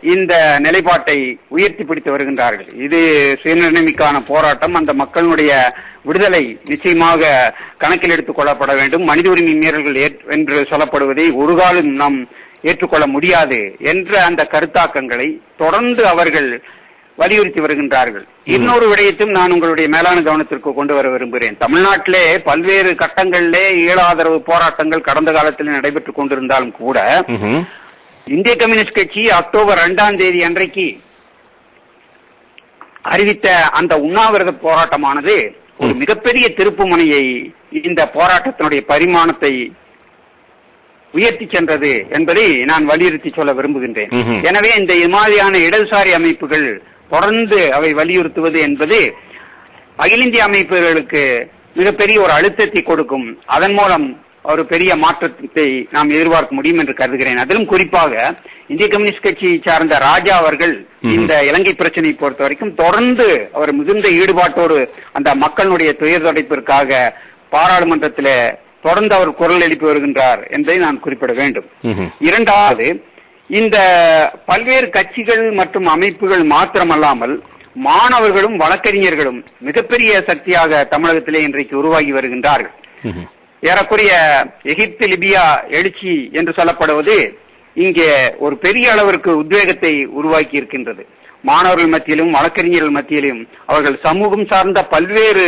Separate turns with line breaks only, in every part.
இந்த நிலைப்பாட்டை உயர்த்தி பிடித்து வருகின்றார்கள். இது சுயநிர்ணயமிக்கான போராட்டம். அந்த மக்களுடைய விடுதலை நிச்சயமாக கணக்கில் எடுத்துக் கொள்ளப்பட வேண்டும். மனித உரிமை மீறல்கள் என்று சொல்லப்படுவதை ஒரு காலம் நாம் ஏற்றுக்கொள்ள முடியாது என்ற அந்த கருத்தாக்கங்களை தொடர்ந்து அவர்கள் வலியுறுத்தி வருகின்றார்கள். இன்னொரு விடயத்தையும் நான் உங்களுடைய மேலான கவனத்திற்கு கொண்டு வர விரும்புகிறேன். தமிழ்நாட்டிலே பல்வேறு கட்டங்களிலே ஈழ ஆதரவு போராட்டங்கள் கடந்த காலத்தில் நடைபெற்றுக் கொண்டிருந்தாலும் கூட இந்திய கம்யூனிஸ்ட் கட்சி அக்டோபர் 2ஆம் தேதி அன்றைக்கு அறிவித்த அந்த உண்ணாவிரத போராட்டமானது ஒரு மிகப்பெரிய திருப்பு முனையை இந்த போராட்டத்தினுடைய பரிமாணத்தை உயர்த்தி சென்றது என்பதை நான் வலியுறுத்தி சொல்ல விரும்புகின்றேன். எனவே இந்த மாதிரியான இடதுசாரி அமைப்புகள் தொடர்ந்து அவை வலியுறுத்துவது என்பது அகில இந்திய அமைப்புகளுக்கு மிகப்பெரிய ஒரு அழுத்தத்தை கொடுக்கும். அதன் மூலம் ஒரு பெரிய மாற்றத்தை நாம் எதிர்பார்க்க முடியும் என்று கருதுகிறேன். அதிலும் குறிப்பாக இந்திய கம்யூனிஸ்ட் கட்சியை சார்ந்த ராஜா அவர்கள் இந்த இலங்கை பிரச்சனையை பொறுத்த வரைக்கும் தொடர்ந்து அவர் மிகுந்த ஈடுபாட்டோடு அந்த மக்களுடைய துயர் துடைப்பிற்காக பாராளுமன்றத்தில் தொடர்ந்து அவர் குரல் எழுப்பி வருகின்றார் என்பதை நான் குறிப்பிட வேண்டும். இரண்டாவது, இந்த பல்வேறு கட்சிகள் மற்றும் அமைப்புகள் மாத்திரமல்லாமல் மாணவர்களும் வழக்கறிஞர்களும் மிகப்பெரிய சக்தியாக தமிழகத்திலே இன்றைக்கு உருவாகி வருகின்றார்கள். ஏறக்குறைய எகிப்து லிபியா எழுச்சி என்று சொல்லப்படுவது இங்கே ஒரு பெரிய அளவிற்கு உத்வேகத்தை உருவாக்கி இருக்கின்றது. மாணவர்கள் மத்தியிலும் வழக்கறிஞர்கள் மத்தியிலும் அவர்கள் சமூகம் சார்ந்த பல்வேறு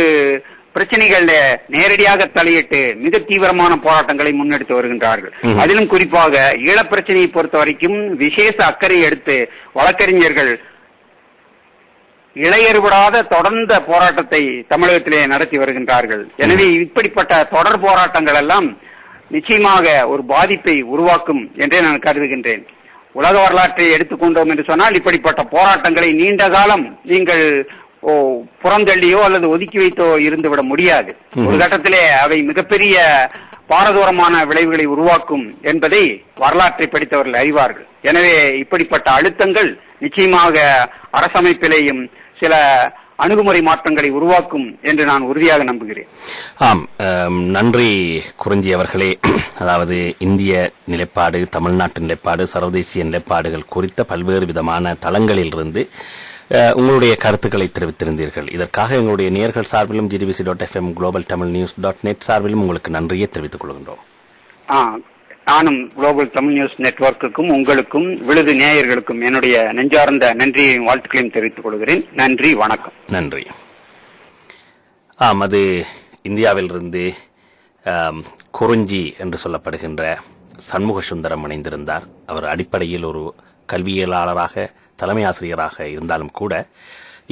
பிரச்சனைகள்ல நேரடியாக தலையிட்டு மிக தீவிரமான போராட்டங்களை முன்னெடுத்து வருகின்றார்கள். அதிலும் குறிப்பாக ஈழப் பிரச்சனையை பொறுத்த வரைக்கும் விசேஷ அக்கறை எடுத்து வழக்கறிஞர்கள் இளையறுபடாத தொடர்ந்த போராட்டத்தை தமிழகத்திலே நடத்தி வருகின்றார்கள். எனவே இப்படிப்பட்ட தொடர் போராட்டங்கள் எல்லாம் நிச்சயமாக ஒரு பாதிப்பை உருவாக்கும் என்றே நான் கருதுகின்றேன். உலக வரலாற்றை எடுத்துக்கொண்டோம் என்று சொன்னால் இப்படிப்பட்ட போராட்டங்களை நீண்ட காலம் நீங்கள் புறந்தள்ளியோ அல்லது ஒதுக்கி வைத்தோ இருந்துவிட முடியாது. ஒரு கட்டத்திலே அவை மிகப்பெரிய பாரதூரமான விளைவுகளை உருவாக்கும் என்பதை வரலாற்றை படித்தவர்கள் அறிவார்கள். எனவே இப்படிப்பட்ட அழுத்தங்கள் நிச்சயமாக அரசமைப்பிலேயும் சில அணுகுமுறை மாற்றங்களை உருவாக்கும் என்று நான் உறுதியாக நம்புகிறேன்.
ஆம், நன்றி குறிஞ்சி அவர்களே. அதாவது இந்திய நிலைப்பாடு, தமிழ்நாட்டு நிலைப்பாடு, சர்வதேசிய நிலைப்பாடுகள் குறித்த பல்வேறு விதமான தளங்களிலிருந்து உங்களுடைய கருத்துக்களை தெரிவித்திருந்தீர்கள். இதற்காக எங்களுடைய நேயர்கள் சார்பிலும் GDBC.FM Global Tamil News.net சார்பிலும் உங்களுக்கு நன்றியை தெரிவித்துக் கொள்கின்றோம்.
நானும் குளோபல் தமிழ் நியூஸ் நெட்வொர்க்குக்கும் உங்களுக்கும் விழுது நேயர்களுக்கும் என்னுடைய நெஞ்சார்ந்த நன்றியையும் வாழ்த்துக்களையும் தெரிவித்துக் கொள்கிறேன். நன்றி, வணக்கம்.
நன்றி. அது இந்தியாவிலிருந்து குறிஞ்சி என்று சொல்லப்படுகின்ற சண்முக சுந்தரம் இணைந்திருந்தார். அவர் அடிப்படையில் ஒரு கல்வியலாளராக, தலைமை ஆசிரியராக இருந்தாலும் கூட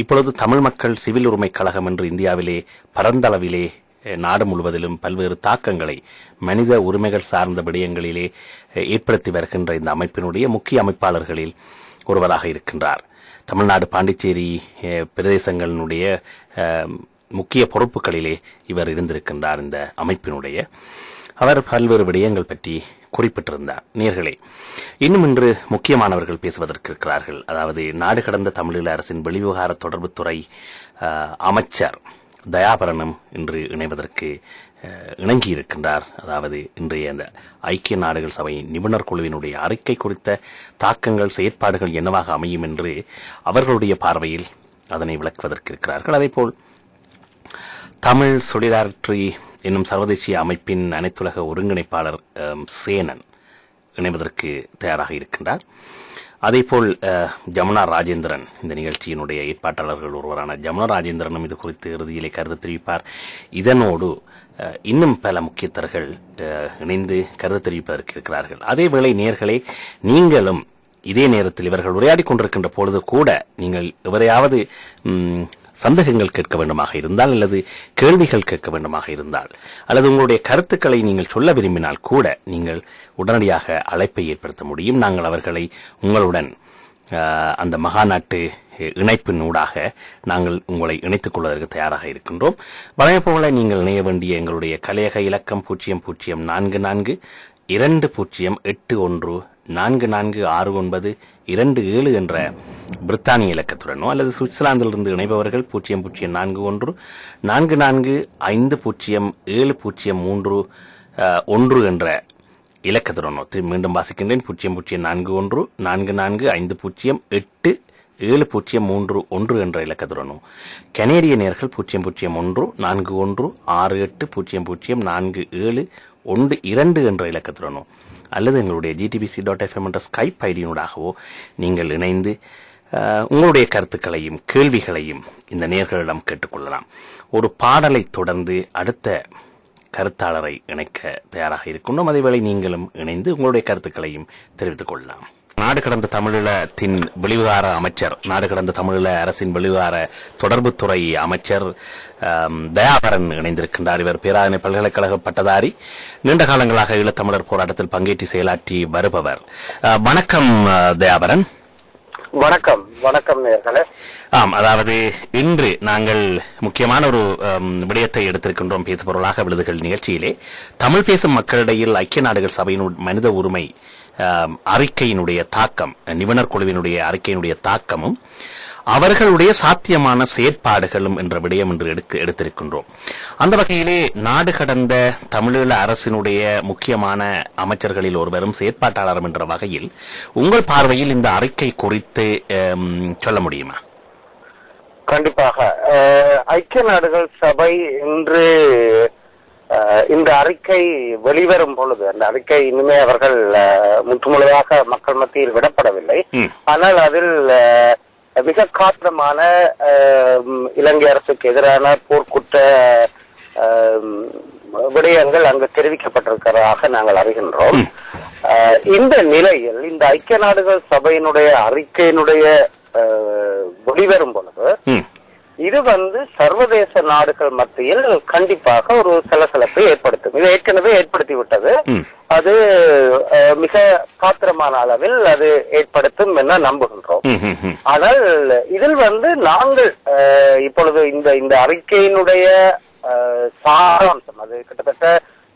இப்பொழுது தமிழ் மக்கள் சிவில் உரிமை கழகம் என்று இந்தியாவிலே பரந்தளவிலே நாடு முழுவதிலும் பல்வேறு தாக்கங்களை மனித உரிமைகள் சார்ந்த விடயங்களிலே ஏற்படுத்தி வருகின்ற இந்த அமைப்பினுடைய முக்கிய அமைப்பாளர்களில் ஒருவராக இருக்கின்றார். தமிழ்நாடு, பாண்டிச்சேரி பிரதேசங்களினுடைய முக்கிய பொறுப்புகளிலே இவர் இருந்திருக்கின்றார். இந்த அமைப்பினுடைய அவர் பல்வேறு விடயங்கள் பற்றி குறிப்பிட்டிருந்தார். நேர்களே, இன்னும் இன்று முக்கியமானவர்கள் பேசுவதற்கு இருக்கிறார்கள். அதாவது நாடு கடந்த தமிழீழ அரசின் வெளிவிவகார தொடர்புத்துறை அமைச்சர் தயாபரனும் இன்று இணைவதற்கு இணங்கியிருக்கின்றார். அதாவது இன்றைய அந்த ஐக்கிய நாடுகள் சபை நிபுணர் குழுவினுடைய அறிக்கை குறித்த தாக்கங்கள், செயற்பாடுகள் என்னவாக அமையும் என்று அவர்களுடைய பார்வையில் அதனை விளக்குவதற்கு இருக்கிறார்கள். அதேபோல் தமிழ் சொலிடாரிட்டி என்னும் சர்வதேசிய அமைப்பின் அனைத்துலக ஒருங்கிணைப்பாளர் சேனன் இணைவதற்கு தயாராக இருக்கின்றார். அதேபோல் ஜமுனா ராஜேந்திரன், இந்த நிகழ்ச்சியினுடைய ஏற்பாட்டாளர்கள் ஒருவரான ஜமுனா ராஜேந்திரனும் இது குறித்து இறுதியிலே கருத்து தெரிவிப்பார். இதனோடு இன்னும் பல முக்கியஸ்தர்கள் இணைந்து கருத்து தெரிவிப்பதற்கு இருக்கிறார்கள். அதேவேளை நேயர்களே, நீங்களும் இதே நேரத்தில் இவர்கள் உரையாடிக் கொண்டிருக்கின்ற பொழுது கூட நீங்கள் எவரையாவது சந்தேகங்கள் கேட்க வேண்டுமாக இருந்தால், அல்லது கேள்விகள் கேட்க வேண்டுமாக இருந்தால், அல்லது உங்களுடைய கருத்துக்களை நீங்கள் சொல்ல விரும்பினால் கூட நீங்கள் உடனடியாக அழைப்பை ஏற்படுத்த முடியும். நாங்கள் அவர்களை உங்களுடன் அந்த மகாநாட்டு இணைப்பின் ஊடாக நாங்கள் உங்களை இணைத்துக் கொள்வதற்கு தயாராக இருக்கின்றோம். வழக்கம் போல நீங்கள் இணைய வேண்டிய எங்களுடைய கலையக இலக்கம் 0044 2081 446927 என்ற பிரித்தானிய இலக்கத்துடனோ அல்லது சுவிட்சர்லாந்திலிருந்து இணைபவர்கள் 0041 44507003 என்ற இலக்கத்துடன் மீண்டும் வாசிக்கின்றேன். 004444508031 என்ற இலக்கத்துடனும் கனேடிய நேர்கள் 001168004712 என்ற இலக்கத்துடனும் அல்லது எங்களுடைய GTBC.FM என்ற ஸ்கைப் ஐடியினூடாகவோ நீங்கள் இணைந்து உங்களுடைய கருத்துக்களையும் கேள்விகளையும் இந்த நேர்களிடம் கேட்டுக்கொள்ளலாம். ஒரு பாடலை தொடர்ந்து அடுத்த கருத்தாளரை இணைக்க தயாராக இருக்கின்றோம். அதேவேளை நீங்களும் இணைந்து உங்களுடைய கருத்துக்களையும் தெரிவித்துக் கொள்ளலாம். நாடு கடந்த தமிழீழத்தின் வெளிவிவகார அமைச்சர், நாடு கடந்த தமிழீழ அரசின் வெளிவிவகார தொடர்புத்துறை அமைச்சர் தயாபரன் இணைந்திருக்கின்றார். இவர் பேராதனை பல்கலைக்கழக பட்டதாரி, நீண்ட காலங்களாக ஈழத்தமிழர் போராட்டத்தில் பங்கேற்றி செயலாற்றி வருபவர். வணக்கம் தயாபரன்.
வணக்கம். வணக்கம் நேயர்களே.
அதாவது இன்று நாங்கள் முக்கியமான ஒரு விடயத்தை எடுத்திருக்கின்றோம் பேசுபொருளாக விழுதுகள் நிகழ்ச்சியிலே. தமிழ் பேசும் மக்களிடையில் ஐக்கிய நாடுகள் சபையின் மனித உரிமை அறிக்கையினுடைய தாக்கம், நிபுணர் குழுவினுடைய அறிக்கையினுடைய தாக்கமும் அவர்களுடைய சாத்தியமான செயற்பாடுகளும் என்ற விடயம் என்று எடுத்திருக்கின்றோம். அந்த வகையிலே நாடு கடந்த தமிழீழ அரசினுடைய முக்கியமான அமைச்சர்களில் ஒருவரும் செயற்பாட்டாளரும் என்ற வகையில் உங்கள் பார்வையில் இந்த அறிக்கை குறித்து சொல்ல முடியுமா?
கண்டிப்பாக. ஐக்கிய நாடுகள் சபை இன்று இந்த அறிக்கை வெளிவரும் பொழுது, அந்த அறிக்கை இனிமே அவர்கள் முற்றுமுழுதாக மக்கள் மத்தியில் விடப்படவில்லை. ஆனால் அதில் மிக காத்திரமான இலங்கை அரசுக்கு எதிரான போர்க்குற்ற விடயங்கள் அங்கு தெரிவிக்கப்பட்டிருக்கிறதாக நாங்கள் அறிகின்றோம். இந்த நிலையில் இந்த ஐக்கிய நாடுகள் சபையினுடைய அறிக்கையினுடைய வெளிவரும் பொழுது இது சர்வதேச நாடுகள் மத்தியில் கண்டிப்பாக ஒரு சலசலப்பை ஏற்படுத்தும். இது ஏற்கனவே ஏற்படுத்திவிட்டது. அது மிக காத்திரமான அளவில் அது ஏற்படுத்தும் என நம்புகின்றோம். ஆனால் இதில் நாங்கள் இப்பொழுது இந்த அறிக்கையினுடைய சாராம்சம், அது கிட்டத்தட்ட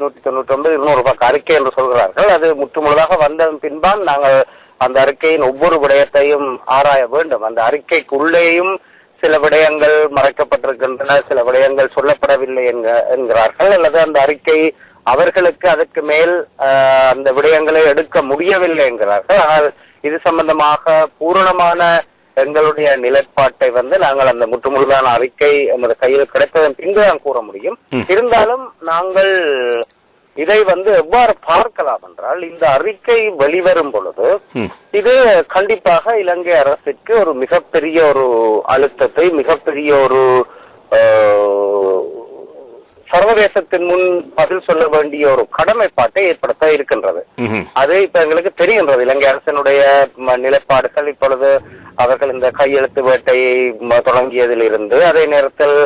199 பக்க அறிக்கை என்று சொல்கிறார்கள். அது முற்றுமுழுதாக வந்த பின்பான் நாங்கள் அந்த அறிக்கையின் ஒவ்வொரு விடயத்தையும் ஆராய வேண்டும். அந்த அறிக்கைக்குள்ளேயும் சில விடயங்கள் மறைக்கப்பட்டிருக்கின்றன, சில விடயங்கள் சொல்லப்படவில்லை என்கிறார்கள். அல்லது அந்த அறிக்கை அவர்களுக்கு அதற்கு மேல் அந்த விடயங்களை எடுக்க முடியவில்லை என்கிறார்கள். ஆனால் இது சம்பந்தமாக பூரணமான எங்களுடைய நிலைப்பாட்டை நாங்கள் அந்த முற்றுமுழுதான அறிக்கை நமது கையில் கிடைப்பதன் பின்புதான் கூற முடியும். இருந்தாலும் நாங்கள் இதை எவ்வாறு பார்க்கலாம் என்றால், இந்த அறிக்கை வெளிவரும் பொழுது இது கண்டிப்பாக இலங்கை அரசுக்கு ஒரு மிகப்பெரிய ஒரு அழுத்தத்தை, மிகப்பெரிய ஒரு சர்வதேசத்தின் முன் பதில் சொல்ல வேண்டிய ஒரு கடமைப்பாட்டை ஏற்படுத்த இருக்கின்றது. அது இப்ப எங்களுக்கு தெரிகின்றது. இலங்கை அரசினுடைய நிலைப்பாடுகள் இப்பொழுது அவர்கள் இந்த கையெழுத்து வேட்டையை தொடங்கியதில் இருந்து, அதே நேரத்தில்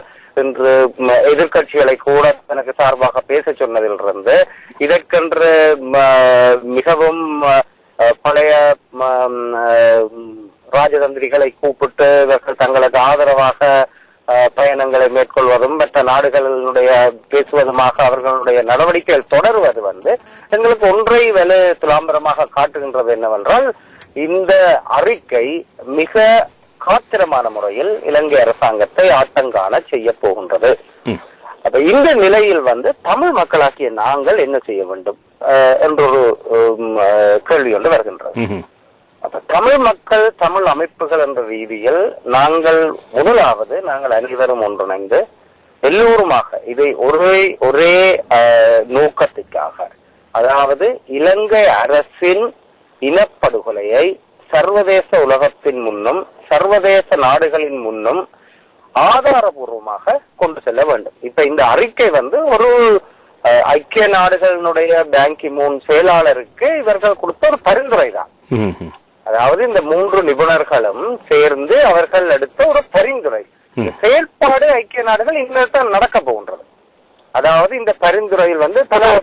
இன்று எதிர்கட்சிகளை கூட தனக்கு சார்பாக பேச சொன்னதிலிருந்து, இதற்கென்று மிகவும் பழைய ராஜதந்திரிகளை கூப்பிட்டு இவர்கள் தங்களுக்கு ஆதரவாக பயணங்களை மேற்கொள்வதும் மற்ற நாடுகளுடைய பேசுவதுமாக அவர்களுடைய நடவடிக்கைகள் தொடர்வது எங்களுக்கு ஒன்றை துலாம்பரமாக காட்டுகின்றது என்னவென்றால், இந்த அறிக்கை மிக காத்திரமான முறையில் இலங்கை அரசாங்கத்தை ஆட்டங்காண செய்ய போகின்றது. அப்ப இந்த நிலையில் தமிழ் மக்களாகிய நாங்கள் என்ன செய்ய வேண்டும் என்றொரு கேள்வி ஒன்று வருகின்றது. அப்ப தமிழ் மக்கள், தமிழ் அமைப்புகள் என்ற ரீதியில் முதலாவது நாங்கள் அனைவரும் ஒன்றிணைந்து எல்லோருமாக இதை ஒரே நோக்கத்திற்காக, அதாவது இலங்கை அரசின் இனப்படுகொலையை சர்வதேச உலகத்தின் முன்னும் சர்வதேச நாடுகளின் முன்னும் ஆதாரபூர்வமாக கொண்டு செல்ல வேண்டும். இப்ப இந்த அறிக்கை ஒரு ஐக்கிய நாடுகளினுடைய பான் கி மூன் செயலாளருக்கு இவர்கள் கொடுத்த ஒரு பரிந்துரை தான். அதாவது இந்த 3 நிபுணர்களும் சேர்ந்து அவர்கள் எடுத்த ஒரு பரிந்துரை. செயல்பாடு ஐக்கிய நாடுகள் இன்னும் நடக்க போகின்றது. அதாவது இந்த பரிந்துரையில்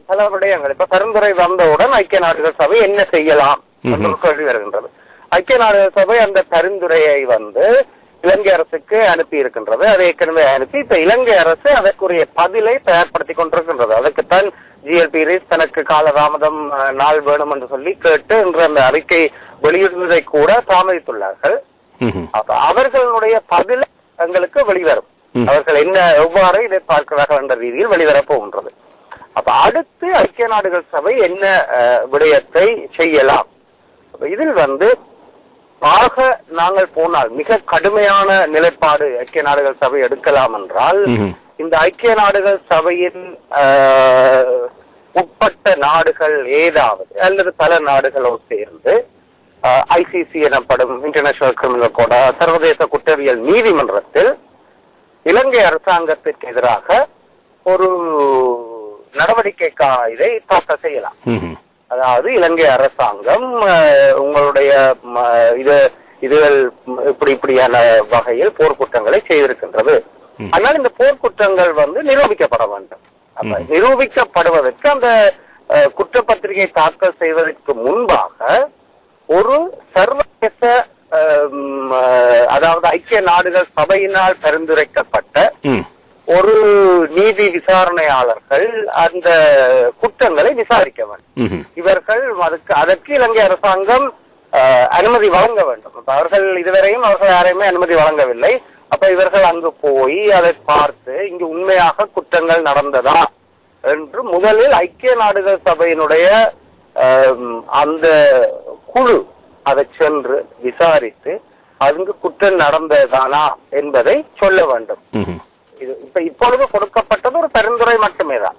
பல விடயங்கள், இப்ப பரிந்துரை வந்தவுடன் ஐக்கிய நாடுகள் சபை என்ன செய்யலாம் என்று கேள்வி வருகின்றது. ஐக்கிய நாடுகள் சபை அந்த பரிந்துரையை இலங்கை அரசுக்கு அனுப்பி இருக்கின்றது. அதை ஏற்கனவே அனுப்பி இப்ப இலங்கை அரசு அதற்குரிய பதிலை தயார்படுத்திக் கொண்டிருக்கின்றது. அதுக்குத்தான் GLP தனக்கு காலதாமதம் நாள் வேணும் என்று சொல்லி கேட்டு இன்று அந்த அறிக்கை வெளியிடுவதை கூட தாமதித்துள்ளார்கள். அப்ப அவர்களுடைய பதில் எங்களுக்கு வெளிவரும். அவர்கள் எவ்வாறு இதை பார்க்கிறார்கள் என்ற ரீதியில் வெளிவரப் போகின்றது. அப்ப அடுத்து ஐக்கிய நாடுகள் சபை என்ன விடயத்தை செய்யலாம்? இதில் ஆக நாங்கள் போனால் மிக கடுமையான நிலைப்பாடு ஐக்கிய நாடுகள் சபை எடுக்கலாம் என்றால், இந்த ஐக்கிய நாடுகள் சபையின் உட்பட்ட நாடுகள் ஏதாவது அல்லது பல நாடுகளோடு சேர்ந்து ICC எனப்படும் இன்டர்நேஷனல் கிரிமினல் கோர்ட், சர்வதேச குற்றவியல் நீதிமன்றத்தில் இலங்கை அரசாங்கத்திற்கு எதிராக ஒரு நடவடிக்கைக்கான இதை தாக்கல் செய்யலாம். அதாவது இலங்கை அரசாங்கம் உங்களுடைய இதுகள் இப்படியான வகையில் போர்க்குற்றங்களை செய்திருக்கின்றது. ஆனால் இந்த போர்க்குற்றங்கள் நிரூபிக்கப்பட வேண்டும். அப்ப நிரூபிக்கப்படுவதற்கு அந்த குற்றப்பத்திரிகை தாக்கல் செய்வதற்கு முன்பாக ஒரு சர்வதேச அதாவது ஐக்கிய நாடுகள் சபையினால் பரிந்துரைக்கப்பட்ட ஒரு நீதி விசாரணையாளர்கள் அந்த குற்றங்களை விசாரிக்க வேண்டும். இவர்கள் அதற்கு இலங்கை அரசாங்கம் அனுமதி வழங்க வேண்டும். அவர்கள் இதுவரையும் யாரையுமே அனுமதி வழங்கவில்லை. அப்ப இவர்கள் அங்கு போய் அதை பார்த்து இங்கு உண்மையாக குற்றங்கள் நடந்ததா என்று முதலில் ஐக்கிய நாடுகள் சபையினுடைய அந்த குழு அதை சென்று விசாரித்து அங்கு குற்றம் நடந்ததானா என்பதை சொல்ல வேண்டும். இப்பொழுது கொடுக்கப்பட்டது ஒரு பரிந்துரை மட்டுமே தான்.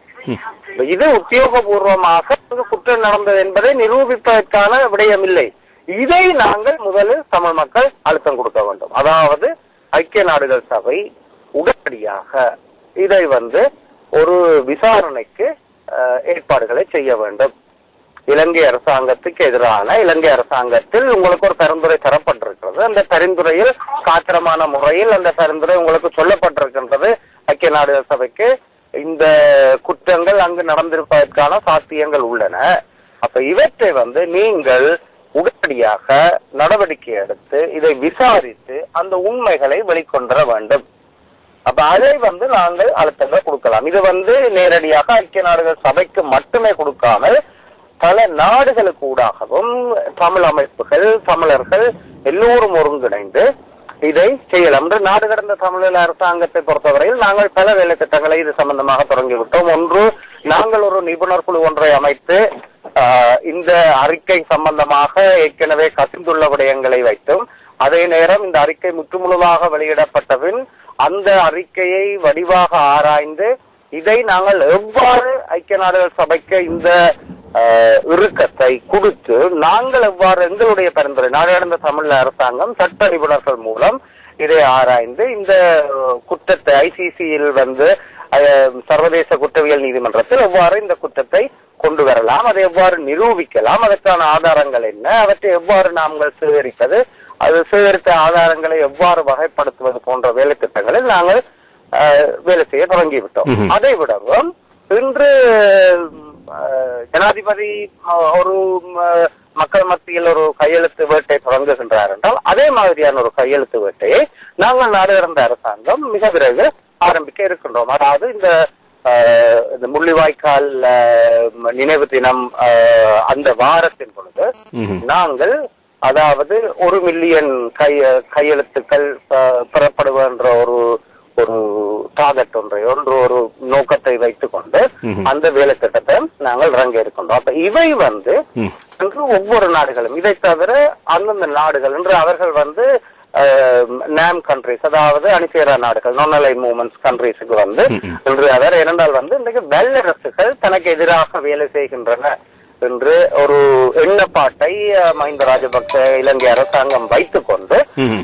இது உத்தியோகபூர்வமாக குற்றம் நடந்தது என்பதை நிரூபிப்பதற்கான விடயம் இல்லை. இதை நாங்கள் முதலில் தமிழ் மக்கள் அழுத்தம் கொடுக்க வேண்டும். அதாவது ஐக்கிய நாடுகள் சபை உடனடியாக இதை ஒரு விசாரணைக்கு ஏற்பாடுகளை செய்ய வேண்டும். இலங்கை அரசாங்கத்துக்கு எதிரான இலங்கை அரசாங்கத்தில் உங்களுக்கு ஒரு பரிந்துரை தரப்பட்டிருக்கிறது. அந்த பரிந்துரையில் காத்திரமான முறையில் அந்த பரிந்துரை உங்களுக்கு சொல்லப்பட்டிருக்கின்றது. ஐக்கிய நாடுகள் சபைக்கு இந்த குற்றங்கள் அங்கு நடந்திருப்பதற்கான சாத்தியங்கள் உள்ளன. அப்ப இவற்றை நீங்கள் உடனடியாக நடவடிக்கை எடுத்து இதை விசாரித்து அந்த உண்மைகளை வெளிக்கொண்டு வர வேண்டும். அப்ப அதை நாங்கள் அழுத்தங்கள் கொடுக்கலாம். இது நேரடியாக ஐக்கிய நாடுகள் சபைக்கு மட்டுமே கொடுக்காமல் பல நாடுகளுக்கு ஊடாகவும் தமிழ் அமைப்புகள், தமிழர்கள் எல்லோரும் ஒருங்கிணைந்து இதை செய்யலாம். நாடு கடந்த தமிழக அரசாங்கத்தை பொறுத்தவரையில் நாங்கள் பல வேலை திட்டங்களை இது சம்பந்தமாக தொடங்கிவிட்டோம். ஒன்று, நாங்கள் ஒரு நிபுணர் குழு ஒன்றை அமைத்து இந்த அறிக்கை சம்பந்தமாக ஏற்கனவே கசிந்துள்ள விடயங்களை வைத்தும், அதே நேரம் இந்த அறிக்கை முற்றுமுழுதாக வெளியிடப்பட்ட பின் அந்த அறிக்கையை வடிவாக ஆராய்ந்து இதை நாங்கள் எவ்வாறு ஐக்கிய நாடுகள் சபைக்கு இந்த இறுக்கத்தை கொடுத்து நாங்கள் எவ்வாறு எங்களுடைய பரிந்துரை நாடு கடந்த தமிழ் அரசாங்கம் சட்ட நிபுணர்கள் மூலம் இதை ஆராய்ந்து இந்த குற்றத்தை ICCயில் சர்வதேச குற்றவியல் நீதிமன்றத்தில் எவ்வாறு இந்த குற்றத்தை கொண்டு வரலாம், அதை எவ்வாறு நிரூபிக்கலாம், அதற்கான ஆதாரங்கள் என்ன, அவற்றை எவ்வாறு நாங்கள் சேகரிப்பது, அது சேகரித்த ஆதாரங்களை எவ்வாறு வகைப்படுத்துவது போன்ற வேலை திட்டங்களில் நாங்கள் வேலை செய்ய தொடங்கிவிட்டோம். அதை விடவும் இன்று ஜனாதிபதி ஒரு மக்கள் மத்தியில் ஒரு கையெழுத்து வேட்டை தொடங்குகின்றார் என்றால் அதே மாதிரியான ஒரு கையெழுத்து வேட்டையை நாங்கள் நாடு கடந்த அரசாங்கம் மிக விரைவில் ஆரம்பிக்க இருக்கின்றோம். அதாவது இந்த முள்ளிவாய்க்கால் நினைவு தினம் அந்த வாரத்தின் பொழுது நாங்கள் அதாவது 1 மில்லியன் கையெழுத்துக்கள் பெறப்படுகின்ற ஒரு டார்கெட் ஒரு நோக்கத்தை வைத்துக் கொண்டு அந்த வேலை திட்டத்தை நாங்கள் இறங்க இருக்கின்றோம். அப்ப இவை என்று ஒவ்வொரு நாடுகளும் இதை தவிர அந்தந்த நாடுகள் என்று அவர்கள் NAM கண்ட்ரிஸ், அதாவது அணிசேரா நாடுகள், நான் அலைன்ட் மூவ்மெண்ட்ஸ் கண்ட்ரிஸுக்கு என்று அவர் இரண்டால் இன்றைக்கு வல்லரசுகள் தனக்கு எதிராக வேலை செய்கின்றன என்று ஒரு எண்ணப்பாட்டை மஹிந்த ராஜபக்ச இலங்கை அரசாங்கம் வைத்துக் கொண்டு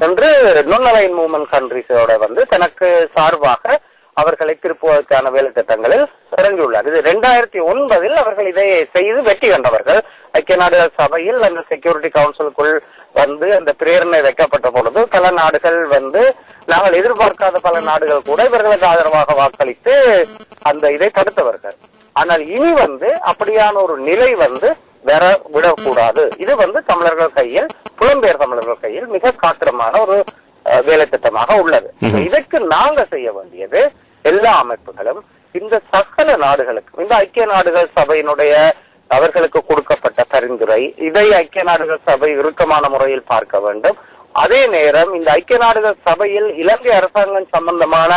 என்று நான் அலைன்ட் மூவ்மெண்ட் கண்ட்ரிஸோட தனக்கு சார்பாக அவர்களை திருப்புவதற்கான வேலை திட்டங்களில் இறங்கியுள்ளார். இது 2009 அவர்கள் இதை செய்து வெற்றி கண்டவர்கள். ஐக்கிய நாடுகள் சபையில் அந்த செக்யூரிட்டி கவுன்சிலுக்குள் அந்த பிரேரணை வைக்கப்பட்ட பொழுது பல நாடுகள் நாங்கள் எதிர்பார்க்காத பல நாடுகள் கூட இவர்களுக்கு ஆதரவாக வாக்களித்து அந்த இதை தடுத்தவர்கள். ஆனால் இனி அப்படியான ஒரு நிலை வேற விடக்கூடாது. இது தமிழர்கள் கையில், புலம்பெயர் தமிழர்கள் கையில் மிக காத்திரமான ஒரு வேலை திட்டமாக உள்ளது. இதற்கு நாங்க செய்ய வேண்டியது எல்லா அமைப்புகளும் இந்த சகல நாடுகளுக்கும் இந்த ஐக்கிய நாடுகள் சபையினுடைய அவர்களுக்கு கொடுக்கப்பட்ட பரிந்துரை இதை ஐக்கிய நாடுகள் சபை இறுக்கமான முறையில் பார்க்க வேண்டும். அதே நேரம் இந்த ஐக்கிய நாடுகள் சபையில் இலங்கை அரசாங்கம் சம்பந்தமான